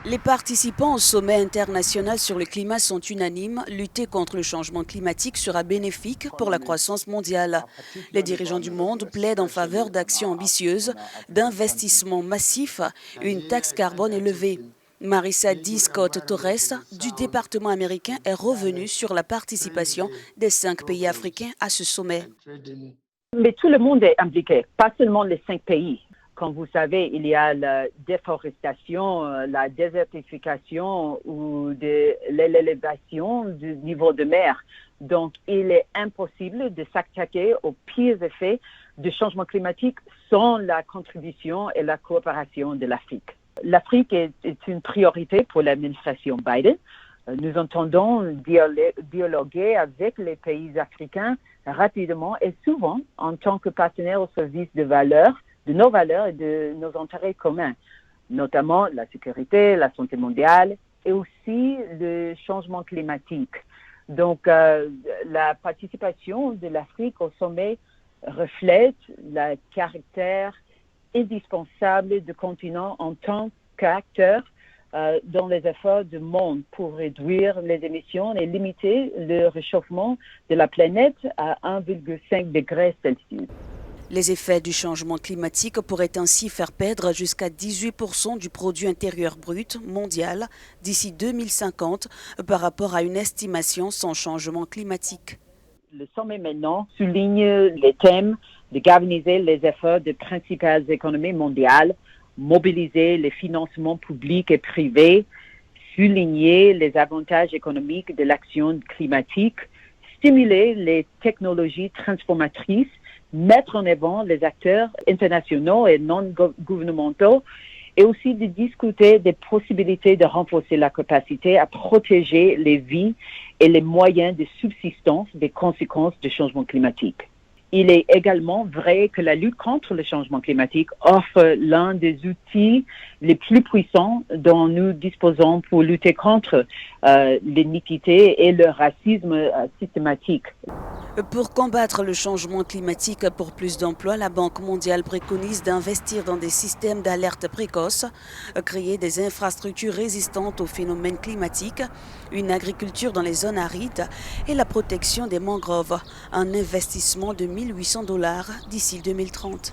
Les participants au sommet international sur le climat sont unanimes. Lutter contre le changement climatique sera bénéfique pour la croissance mondiale. Les dirigeants du monde plaident en faveur d'actions ambitieuses, d'investissements massifs et une taxe carbone élevée. Marissa D. Scott Torres du département américain est revenue sur la participation des 5 pays africains à ce sommet. Mais tout le monde est impliqué, pas seulement les 5 pays. Comme vous savez, il y a la déforestation, la désertification ou l'élévation du niveau de mer. Donc, il est impossible de s'attaquer aux pires effets du changement climatique sans la contribution et la coopération de l'Afrique. L'Afrique est une priorité pour l'administration Biden. Nous entendons dialoguer avec les pays africains rapidement et souvent en tant que partenaires au service de nos valeurs et de nos intérêts communs, notamment la sécurité, la santé mondiale et aussi le changement climatique. Donc, la participation de l'Afrique au sommet reflète le caractère indispensable du continent en tant qu'acteur dans les efforts du monde pour réduire les émissions et limiter le réchauffement de la planète à 1,5 degré Celsius. Les effets du changement climatique pourraient ainsi faire perdre jusqu'à 18% du produit intérieur brut mondial d'ici 2050 par rapport à une estimation sans changement climatique. Le sommet maintenant souligne les thèmes de galvaniser les efforts des principales économies mondiales, mobiliser les financements publics et privés, souligner les avantages économiques de l'action climatique, stimuler les technologies transformatrices, mettre en avant les acteurs internationaux et non gouvernementaux et aussi de discuter des possibilités de renforcer la capacité à protéger les vies et les moyens de subsistance des conséquences du changement climatique. Il est également vrai que la lutte contre le changement climatique offre l'un des outils les plus puissants dont nous disposons pour lutter contre l'iniquité et le racisme systématique. Pour combattre le changement climatique pour plus d'emplois, la Banque mondiale préconise d'investir dans des systèmes d'alerte précoce, créer des infrastructures résistantes aux phénomènes climatiques, une agriculture dans les zones arides et la protection des mangroves, un investissement de $1 800 d'ici 2030.